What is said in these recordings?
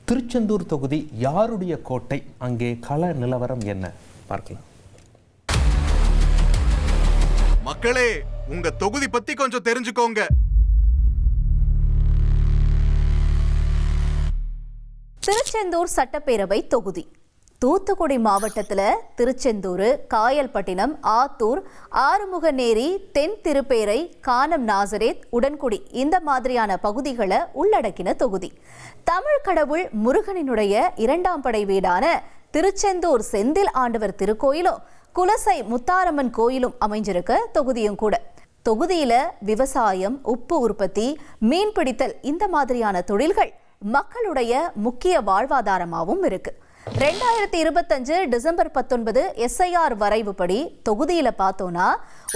திருச்செந்தூர் தொகுதி யாருடைய கோட்டை? அங்கே கள நிலவரம் என்ன பார்க்கலாம். மக்களே, உங்க தொகுதி பத்தி கொஞ்சம் தெரிஞ்சுக்கோங்க. திருச்செந்தூர் சட்டப்பேரவை தொகுதி தூத்துக்குடி மாவட்டத்தில் திருச்செந்தூர், காயல்பட்டினம், ஆத்தூர், ஆறுமுகநேரி, தென் திருப்பேரை, கானம் நாசரேத், உடன்குடி இந்த மாதிரியான பகுதிகளை உள்ளடக்கின தொகுதி. தமிழ் கடவுள் முருகனினுடைய 2ஆம் படை வீடான திருச்செந்தூர் செந்தில் ஆண்டவர் திருக்கோயிலும் குலசை முத்தாரம்மன் கோயிலும் அமைஞ்சிருக்க தொகுதியும் கூட. தொகுதியில விவசாயம், உப்பு உற்பத்தி, மீன்பிடித்தல் இந்த மாதிரியான தொழில்கள் மக்களுடைய முக்கிய வாழ்வாதாரமாகவும் இருக்கு. 2025 டிசம்பர் 19 SIR வரைவுப்படி தொகுதியில பார்த்தோம்னா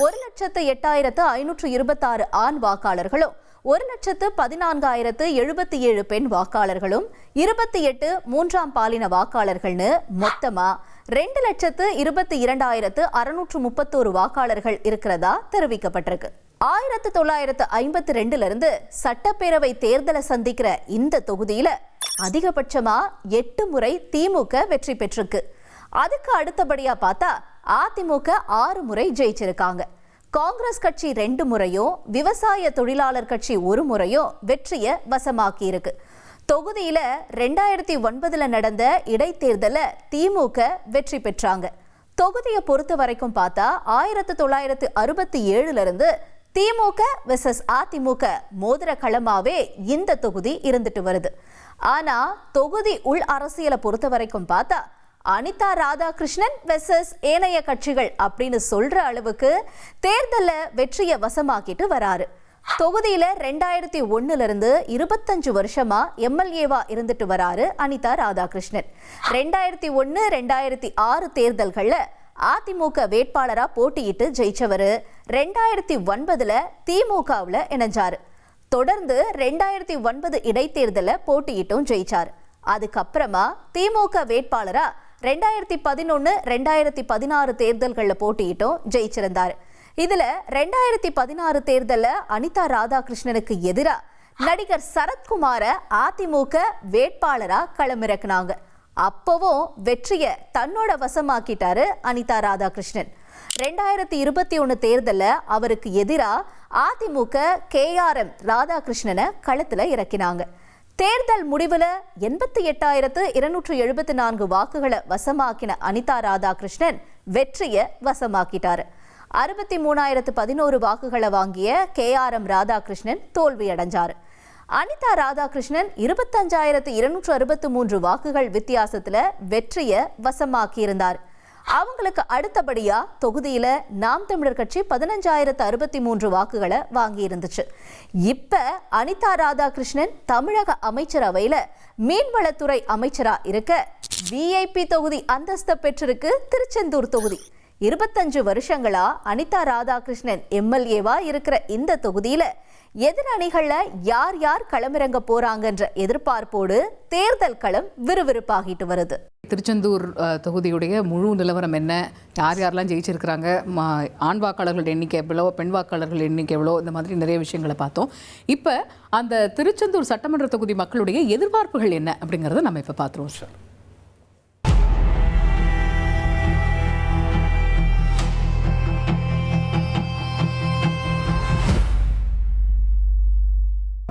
1,08,526 ஆண் வாக்காளர்களும் 1,14,077 பெண் வாக்காளர்களும் 28 மூன்றாம் பாலின வாக்காளர்கள்னு மொத்தமா 2,22,631 வாக்காளர்கள் இருக்கிறதா தெரிவிக்கப்பட்டிருக்கு. 1952 இருந்து சட்டப்பேரவை தேர்தலை சந்திக்கிற இந்த தொகுதியில அதிகபட்சமா 8 முறை திமுக வெற்றி பெற்றிருக்கு. அதுக்கு அடுத்தபடியா பார்த்தா அதிமுக 6 முறை ஜெயிச்சிருக்காங்க. காங்கிரஸ் கட்சி 2 முறையும், விவசாய தொழிலாளர் கட்சி 1 முறையும் வெற்றியை வசமாக்கி இருக்கு. தொகுதியில 2009 நடந்த இடைத்தேர்தல திமுக வெற்றி பெற்றாங்க. தொகுதியை பொறுத்த வரைக்கும் பார்த்தா 1967 இருந்து திமுக வெர்சஸ் அதிமுக மோதிர களமாவே இந்த தொகுதி இருந்துட்டு வருது. ஆனா தொகுதி உள் அரசியலை பொறுத்த வரைக்கும் பார்த்தா அனிதா ராதாகிருஷ்ணன் வெர்சஸ் ஏனைய கட்சிகள் அப்படின்னு சொல்ற அளவுக்கு தேர்தல்ல வெற்றியை வசமாக்கிட்டு வராரு. தொகுதியில 2001 இருந்து 25 வருஷமா MLA-வா இருந்துட்டு வராரு அனிதா ராதாகிருஷ்ணன். 2001, 2006 தேர்தல்கள்ல அதிமுக வேட்பாளரா போட்டியிட்டு ஜெயிச்சவரு 2009 திமுகவுல இணைஞ்சாரு. தொடர்ந்து 2009 இடைத்தேர்தல போட்டியிட்டும் ஜெயிச்சாரு. அதுக்கப்புறமா திமுக வேட்பாளரா 2011, 2016 தேர்தல்கள்ல போட்டியிட்டும் ஜெயிச்சிருந்தாரு. இதுல 2016 தேர்தல்ல அனிதா ராதாகிருஷ்ணனுக்கு எதிரா நடிகர் சரத்குமார அதிமுக வேட்பாளரா களமிறக்குனாங்க. அப்பவும் வெற்றிய தன்னோட வசமாக்கிட்டாரு அனிதா ராதாகிருஷ்ணன். 2021 தேர்தல்ல அவருக்கு எதிரா அதிமுக KRM ராதாகிருஷ்ணனை களத்துல இறக்கினாங்க. தேர்தல் முடிவுல 88,274 வாக்குகளை வசமாக்கின அனிதா ராதாகிருஷ்ணன் வெற்றிய வசமாக்கிட்டாரு. 63,011 வாக்குகளை வாங்கிய KRM ராதாகிருஷ்ணன் தோல்வியடைஞ்சாரு. அனிதா ராதாகிருஷ்ணன் 25,263 வாக்குகள் வித்தியாசத்துல வெற்றிய வசமாக்கி இருந்தார். அவங்களுக்கு அடுத்தபடியா தொகுதியில நாம் தமிழர் கட்சி 15,063 வாக்குகளை வாங்கி இருந்துச்சு. இப்ப அனிதா ராதாகிருஷ்ணன் தமிழக அமைச்சரவையில மீன்வளத்துறை அமைச்சரா இருக்க VIP தொகுதி அந்தஸ்து பெற்றிருக்கு திருச்செந்தூர் தொகுதி. 25 வருஷங்களா அனிதா ராதாகிருஷ்ணன் MLA-வா இருக்கிற இந்த தொகுதியில எதிரணிகள்ல யார் யார் களமிறங்க போறாங்கன்ற எதிர்பார்ப்போடு தேர்தல் களம் விறுவிறுப்பாகிட்டு வருது. திருச்செந்தூர் தொகுதியுடைய முழு நிலவரம் என்ன, யார் யாரெல்லாம் ஜெயிச்சிருக்கிறாங்க, ஆண் வாக்காளர்கள் எண்ணிக்கை எவ்வளோ, பெண் வாக்காளர்கள் எண்ணிக்கை எவ்வளோ, இந்த மாதிரி நிறைய விஷயங்களை பார்த்தோம். இப்போ அந்த திருச்செந்தூர் சட்டமன்ற தொகுதி மக்களுடைய எதிர்பார்ப்புகள் என்ன அப்படிங்கிறத நம்ம இப்போ பார்த்துருவோம் சார்.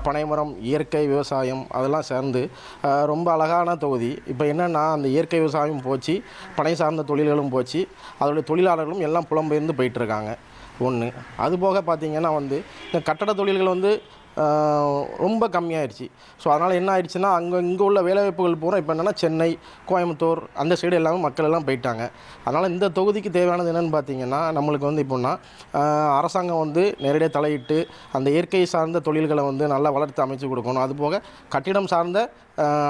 பனைமரம், இயற்கை விவசாயம் அதெல்லாம் சேர்ந்து ரொம்ப அழகான தொகுதி. இப்போ என்னென்னா அந்த இயற்கை விவசாயம் போச்சு, பனை சார்ந்த தொழில்களும் போச்சு, அதோடைய தொழிலாளர்களும் எல்லாம் புலம்பெயர்ந்து போயிட்டுருக்காங்க. ஒன்று அதுபோக பார்த்திங்கன்னா இந்த கட்டட தொழில்கள் ரொம்ப கம்மியாயிடுச்சு. ஸோ அதனால் என்ன ஆயிடுச்சுன்னா இங்கே உள்ள வேலைவாய்ப்புகள் பூரா இப்போ என்னென்னா சென்னை, கோயம்புத்தூர் அந்த சைடு எல்லாமே மக்கள் எல்லாம் போயிட்டாங்க. அதனால் இந்த தொகுதிக்கு தேவையானது என்னென்னு பார்த்திங்கன்னா நம்மளுக்கு இப்போன்னா அரசாங்கம் நேரடியாக தலையிட்டு அந்த இயற்கை சார்ந்த தொழில்களை நல்லா வளர்த்து அமைச்சு கொடுக்கணும். அதுபோக கட்டிடம் சார்ந்த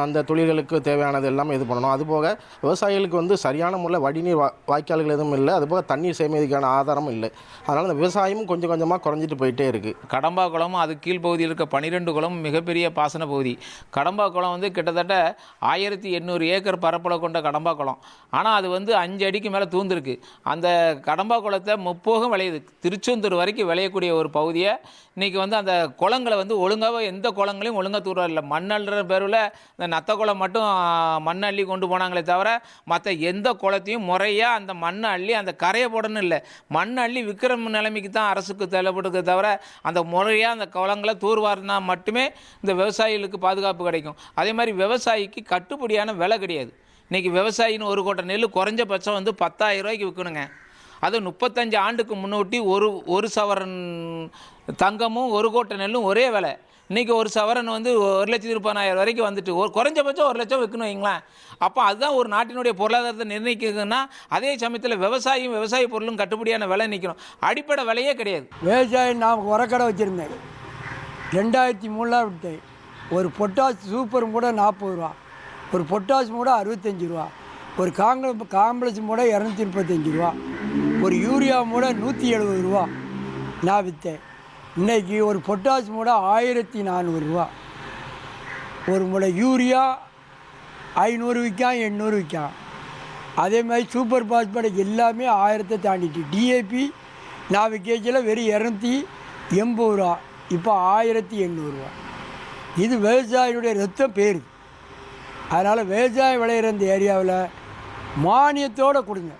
அந்த தொழில்களுக்கு தேவையானது எல்லாமே இது பண்ணணும். அதுபோக விவசாயிகளுக்கு சரியான முறையில் வடிநீர் வாய்க்கால்கள் எதுவும் இல்லை, அதுபோக தண்ணீர் சேமிக்கிறதுக்கான ஆதாரமும் இல்லை. அதனால் இந்த விவசாயமும் கொஞ்சம் கொஞ்சமாக குறைஞ்சிட்டு போயிட்டே இருக்குது. கடம்பா குளம், அது கீழ்ப்பகுதியில் இருக்க 12 குளம் மிகப்பெரிய பாசன பகுதி. கடம்பா குளம் கிட்டத்தட்ட 1800 ஏக்கர் பரப்பளவு கொண்ட கடம்பா குளம். ஆனால் அது 5 அடிக்கு மேலே தூந்துருக்கு. அந்த கடம்பா குளத்தை முப்போகம் விளையுது, திருச்செந்தூர் வரைக்கும் விளையக்கூடிய ஒரு பகுதியை இன்றைக்கி அந்த குளங்களை ஒழுங்காக எந்த குளங்களையும் ஒழுங்காக தூர இல்லை. மண்ணல்ற பேரில் இந்த நத்த குளம் மட்டும் மண் அள்ளி கொண்டு போனாங்களே தவிர மற்ற எந்த குளத்தையும் முறையாக அந்த மண்ணை அள்ளி அந்த கரையை போடணும் இல்லை, மண் அள்ளி விற்கிற நிலைமைக்கு தான் அரசுக்கு தேவைப்படுறதே தவிர அந்த முறையாக அந்த குளங்களை தூர்வாரினா மட்டுமே இந்த விவசாயிகளுக்கு பாதுகாப்பு கிடைக்கும். அதே மாதிரி விவசாயிக்கு கட்டுப்படியான விலை கிடையாது. இன்றைக்கி விவசாயின்னு ஒரு கோட்டை நெல் குறைஞ்சபட்சம் வந்து 10,000 ரூபாய்க்கு விற்கணுங்க. அது 35 ஆண்டுக்கு முன்னோட்டி ஒரு சவரன் தங்கமும் ஒரு கோட்டை நெல்லும் ஒரே விலை. இன்றைக்கி ஒரு சவரன் வந்து 1,30,000 வரைக்கும் வந்துட்டு குறைஞ்சபட்சம் 1 லட்சம் விற்கணும் வைங்களேன். அப்போ அதுதான் ஒரு நாட்டினுடைய பொருளாதாரத்தை நிர்ணயிக்குதுன்னா அதே சமயத்தில் விவசாய பொருளும் கட்டுப்படியான விலை நிற்கணும். அடிப்படை விலையே கிடையாது. விவசாயம் நான் உரக்கடை வச்சுருந்தேன், 2003 விட்டேன். ஒரு பொட்டாஸ் சூப்பர் மூடை 40 ரூபா, ஒரு பொட்டாஸ் மூடை 65 ரூபா, ஒரு காம்ப்ளெக்ஸ் மூடை 235 ரூபா, ஒரு யூரியா மூடை 170 ரூபா நான் விற்றேன். இன்றைக்கி ஒரு பொட்டாஸ் மூடை 1400 ரூபா, ஒரு மூடை யூரியா 500 விற்கான், 800 விற்கான். அதே மாதிரி சூப்பர் பாஸ்பேட் எல்லாமே 1000 தாண்டிட்டு. டிஏபி நான் விற்கச்சில் வெறும் 280 ரூபா, இப்போ 1800 ரூபா. இது விவசாயினுடைய ரத்தம் பேர். அதனால் விவசாயம் விளையிற இந்த ஏரியாவில் மானியத்தோடு கொடுங்க,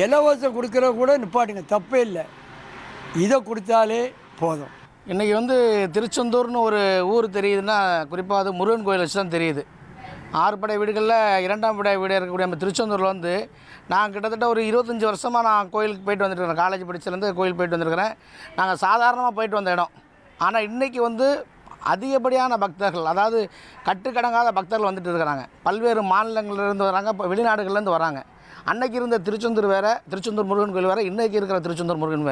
இலவசம் கொடுக்குற கூட நிப்பாட்டுங்க, தப்பே இல்லை. இதை கொடுத்தாலே போதும். இன்றைக்கி வந்து திருச்செந்தூர்னு ஒரு ஊர் தெரியுதுன்னா குறிப்பாக அது முருகன் கோயில் வச்சு தான் தெரியுது. 6 படை வீடுகளில் 2ஆம் படை வீடு இருக்கக்கூடிய நம்ம திருச்செந்தூரில் வந்து நான் கிட்டத்தட்ட ஒரு 25 வருஷமாக நான் கோயிலுக்கு போயிட்டு வந்துட்டுருக்கேன். காலேஜ் படிச்சிலேருந்து கோயில் போயிட்டு வந்துருக்கிறேன். நாங்கள் சாதாரணமாக போயிட்டு வந்த இடம். ஆனால் இன்றைக்கி வந்து அதிகப்படியான பக்தர்கள், அதாவது கட்டுக்கடங்காத பக்தர்கள் வந்துட்டு இருக்கிறாங்க. பல்வேறு மாநிலங்கள்லேருந்து வராங்க, இப்போ வெளிநாடுகள்லேருந்து வராங்க. அன்னைக்கு இருந்த திருச்செந்தூர் வேறு, திருச்செந்தூர் முருகன் கோயில் வேறு, இன்றைக்கி இருக்கிற திருச்செந்தூர் முருகன்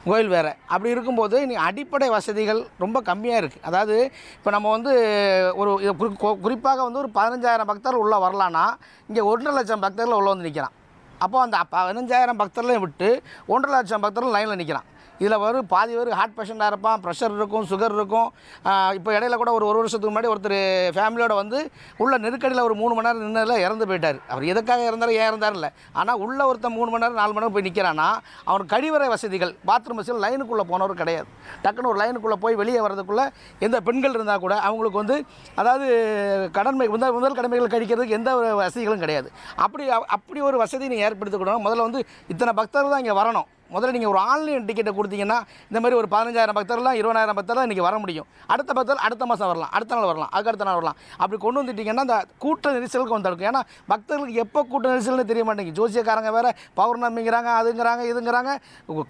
கோயில் வேறு. அப்படி இருக்கும்போது இன்றைக்கி அடிப்படை வசதிகள் ரொம்ப கம்மியாக இருக்குது. அதாவது இப்போ நம்ம வந்து ஒரு குறிப்பாக வந்து ஒரு 15,000 பக்தர்கள் உள்ளே வரலான்னா இங்கே 1.5 லட்சம் பக்தர்கள் உள்ளே வந்து நிற்கிறான். அப்போது அந்த 15,000 பக்தர்களையும் விட்டு 1.5 லட்சம் பக்தர்கள் லைனில் நிற்கிறான். இதில் பாதி ஹார்ட் பேஷண்ட்டாக இருப்பான், ப்ரெஷர் இருக்கும், சுகர் இருக்கும். இப்போ இடையில கூட ஒரு வருஷத்துக்கு முன்னாடி ஒருத்தர் ஃபேமிலியோட வந்து உள்ள நெருக்கடியில் ஒரு 3 மணி நேரம் நின்னதில் இறந்து போயிட்டார். அவர் எதுக்காக இறந்தார், ஏன் இறந்தார் இல்லை, ஆனால் உள்ள ஒருத்தர் 3 மணி நேரம் 4 மணி நேரம் போய் நிற்கிறான்னா அவனுக்கு கழிவறை வசதிகள், பாத்ரூம் வசதிகள் லைனுக்குள்ளே போனவர் கிடையாது. டக்குன்னு ஒரு லைனுக்குள்ளே போய் வெளியே வர்றதுக்குள்ளே எந்த பெண்கள் இருந்தால் கூட அவங்களுக்கு வந்து அதாவது முதல் கடமைகள் கழிக்கிறதுக்கு எந்த ஒரு வசதிகளும் கிடையாது. அப்படி ஒரு வசதி நீங்கள் ஏற்படுத்திக்கணும். முதல்ல வந்து இத்தனை பக்தர்கள் தான் இங்கே வரணும். முதல்ல நீங்கள் ஒரு ஆன்லைன் டிக்கெட்டை கொடுத்தீங்கன்னா இந்த மாதிரி ஒரு 15,000 பக்தர்லாம் 20,000 பக்தர்லாம் இன்றைக்கி வர முடியும். அடுத்த பக்தர் அடுத்த மாதம் வரலாம், அடுத்த நாள் வரலாம், அதுக்கு அடுத்த நாள் வரலாம். அப்படி கொண்டு வந்துட்டிங்கன்னா அந்த கூட்ட நெரிசலுக்கு வந்துருக்கும். ஏன்னா பக்தர்களுக்கு எப்போ கூட்ட நெரிசல்னு தெரிய மாட்டேங்குது. ஜோசியக்காரங்க வேறு பௌர்ணமிங்கிறாங்க, அதுங்கிறாங்க, இதுங்கிறாங்க.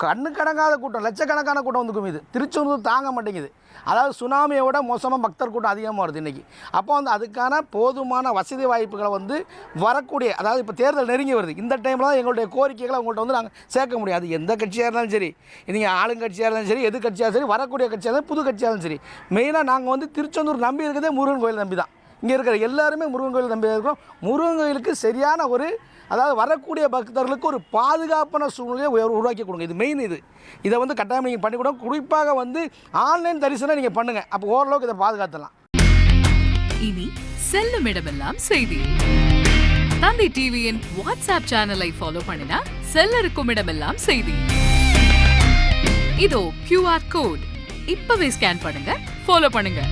கண்ணுக்கடங்காத கூட்டம், லட்சக்கணக்கான கூட்டம் வந்து குமியுது. திருச்செந்தூர் தாங்க மாட்டேங்குது. அதாவது சுனாமியோட மோசமாக பக்தர் கூட்டம் அதிகமாக வருது இன்றைக்கி. அப்போ வந்து அதுக்கான போதுமான வசதி வாய்ப்புகளை வந்து வரக்கூடிய, அதாவது இப்போ தேர்தல் நெருங்கி வருது, இந்த டைமில் தான் எங்களுடைய கோரிக்கைகளை அவங்கள்ட்ட வந்து நாங்கள் சேர்க்க முடியாது. எந்த கட்சியாக இருந்தாலும் சரி, நீங்கள் ஆளுங்கட்சியாக இருந்தாலும் சரி, எது கட்சியாக சரி, வரக்கூடிய கட்சியாக இருந்தாலும் புது கட்சியாக இருந்தாலும் சரி, மெயினாக நாங்கள் வந்து திருச்செந்தூர் நம்பி இருக்கிறதே முருகன் கோயில் நம்பி தான். இங்கே இருக்கிற எல்லாருமே முருகன் கோயில் நம்பி இருக்கிறோம். முருகன் கோயிலுக்கு சரியான ஒரு, அதாவது வரக்கூடிய பக்தர்களுக்கு ஒரு பாதுகாப்பான சூழ்நிலையை உருவாக்கி கொடுங்க. இது மெயின். இதை வந்து கட்டாயம் நீங்கள் பண்ணி கொடுங்க. குறிப்பாக வந்து ஆன்லைன் தரிசனம் நீங்கள் பண்ணுங்கள். அப்போ ஓரளவுக்கு இதை பாதுகாத்தலாம். இனி செல்லும் இடமெல்லாம் செய்தி. தந்தி டிவியின் வாட்ஸ்அப் சேனலை ஃபாலோ பண்ணினா செல்ல இருக்கும் இடமெல்லாம் செய்தி. இதோ QR கோட், இப்பவே ஸ்கேன் பண்ணுங்க, ஃபாலோ பண்ணுங்க.